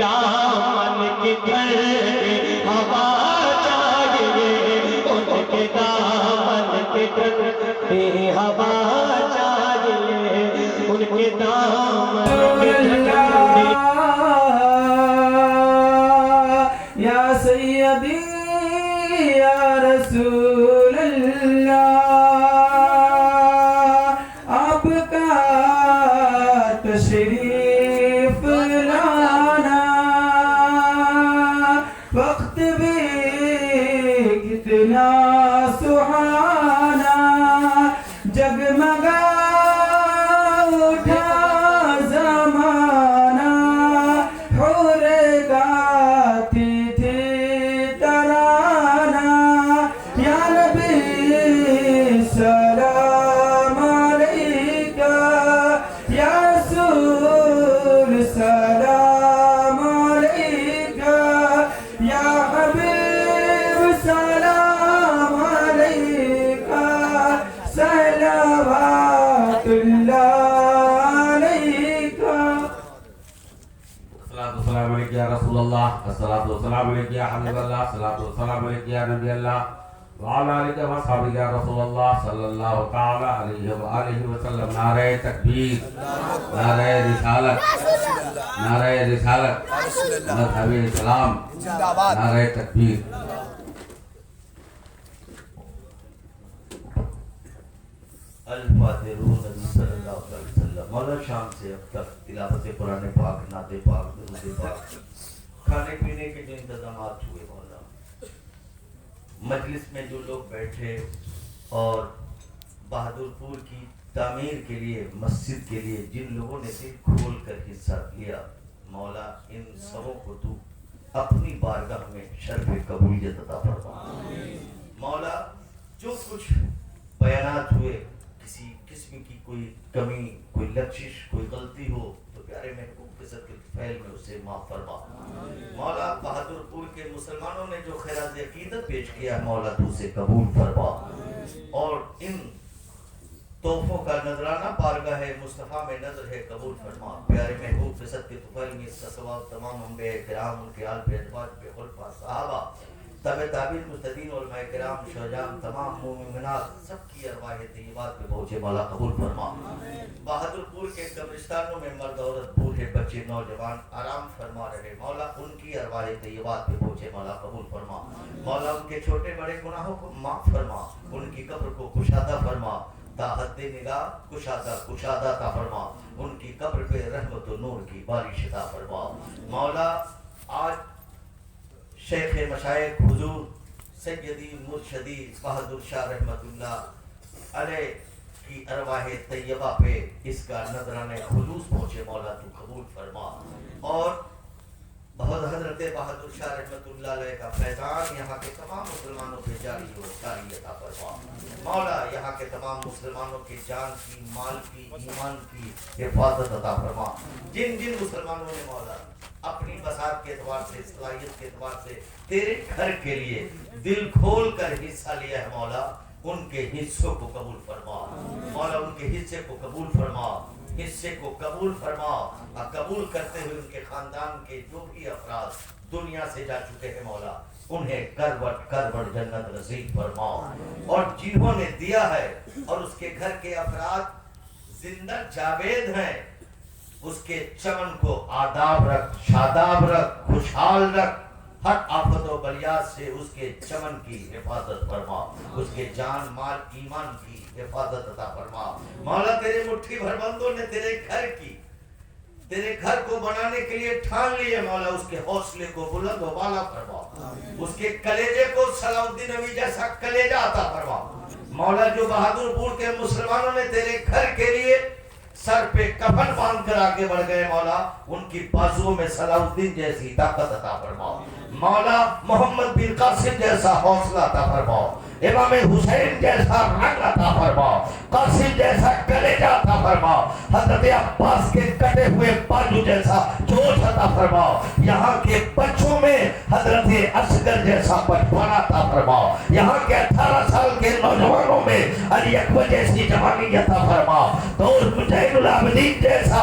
دامن کی ٹھنڈی ہوا چاہیے، ان کے دامن کی ٹھنڈی ہوا چاہیے، ان کے دامن کی ٹھنڈی یا سیدی یا رسول اللہ، آپ کا تشریف لانا وقت بھی کتنا سہانا، جگمگا اٹھا زمانہ، حور گاتی تھی ترانہ، یا نبی سلام علیکہ، یا رسول سلام علیکہ، یا حبیب سلام علیکہ، صلوات اللہ علیکہ۔ الصلاة والسلام علیکہ یا رسول اللہ، الصلاة والسلام علیکہ یا حبیب اللہ، الصلاة والسلام علیکہ یا نبی اللہ، وعلی آلہ و اصحابہ یا رسول اللہ صلی اللہ تعالی علیہ وآلہ وسلم۔ نعرہ تکبیر، نعرہ رسالت، نعرہ رسالت، مذہب اسلام، نعرہ تکبیر۔ الفاتح روح نبی صلی اللہ علیہ وسلم۔ مولا شام سے اب تک تلاوت قرآن پاک، نعت پاک، درود پاک، کھانے پینے کے جو انتظامات ہوئے مولا، مجلس میں جو لوگ بیٹھے اور بہادر پور کی تعمیر کے لیے، مسجد کے لیے جن لوگوں نے دل کھول کر حصہ لیا، مولا ان سبوں کو تو اپنی بارگاہ میں شرف قبولیت عطا فرما۔ مولا جو کچھ بیانات ہوئے، کسی قسم کی کوئی کمی، کوئی لغزش، کوئی غلطی ہو تو پیارے محبوب کے صدقے فعل میں اسے معاف فرما۔ مولا بہادر پور کے مسلمانوں نے جو خراج عقیدت پیش کیا ہے مولا تو اسے قبول فرما، اور ان تحفوں کا نذرانہ بارگاہ مصطفیٰ میں نظر ہے قبول فرما۔ پیارے محبوب کے صدقے فعل میں اس کا ثواب تمام انبیاء کرام، ان کے آل پہ ازواج پہ خلفاء صحابہ، تابع تابعین مستدین علماء کرام، شہداء، تمام مومنات سب کی ارواح طیبات پہ پہنچے مولا قبول فرما۔ بہادر پور کے قبرستانوں میں مرد عورت بوڑھے بچے نوجوان آرام فرما رہے مولا، ان کی ارواح طیبات پہ پہنچے مولا قبول فرما۔ مولا ان کے چھوٹے بڑے گناہوں کو معاف فرما، ان کی قبر کو کشادہ فرما، تا حد نگاہ کشادہ کشادہ عطا فرما، ان کی قبر پہ رحمت و نور کی بارش عطا فرما۔ مولا آج شیخ مشائخ حضور سیدی مرشدی بہادر شاہ رحمت اللہ علیہ کی ارواح طیبہ پہ اس کا نذرانہ خلوص پہنچے مولا تو قبول فرما، اور بہت حضرت بہادر شاہ رحمت اللہ علیہ کا فیضان یہاں کے تمام مسلمانوں پہ جاری ہو، جاری عطا فرما۔ مولا یہاں کے تمام مسلمانوں کی جان کی، مال کی، ایمان کی حفاظت عطا فرما۔ جن جن مسلمانوں نے مولا اپنی بساط کے اعتبار سے، صلاحیت کے اعتبار سے تیرے گھر کے لیے دل کھول کر حصہ لیا ہے مولا، ان کے حصوں کو قبول فرما مولا، ان کے حصے کو قبول فرما، حصے کو قبول فرما، اور قبول کرتے ہوئے ان کے خاندان کے جو بھی افراد دنیا سے جا چکے ہیں مولا، انہیں کروٹ کروٹ جنت نصیب فرما، اور جنہوں نے دیا ہے اور اس کے گھر کے افراد زندہ جاوید ہیں، اس کے چمن کو آداب رکھ، شاداب رکھ، خوشحال رکھ، ہر آفت و بلیات سے اس کے چمن کی حفاظت فرما، اس کے جان مال ایمان کی حفاظت عطا فرما۔ مولا تیرے مٹھی بھر بندوں نے تیرے گھر کو بنانے کے لیے ٹھان لیے مولا، اس کے حوصلے کو بلند و بالا فرما، اس کے کلیجے کو صلاح الدین نبی جیسا کلیجہ عطا فرما۔ مولا جو بہادر پور کے مسلمانوں نے تیرے گھر کے لیے سر پہ کفن باندھ کر آگے بڑھ گئے مولا، ان کی بازوؤں میں صلاح الدین جیسی طاقت عطا فرما۔ مولا محمد بن قاسم جیسا حوصلہ عطا فرما، امام حسین جیسا رنگ عطا فرما، قاسم جیسا کلیجہ عطا فرما، حضرت عباس کے کٹے ہوئے بازو جیسا جوش عطا فرما، یہاں کے بچوں میں حضرت اصغر جیسا بچپنا عطا فرما، یہاں کے 18 سال کے نوجوانوں میں علی اکبر جیسی جوانی عطا فرما، تو مجاہد العابدین جیسا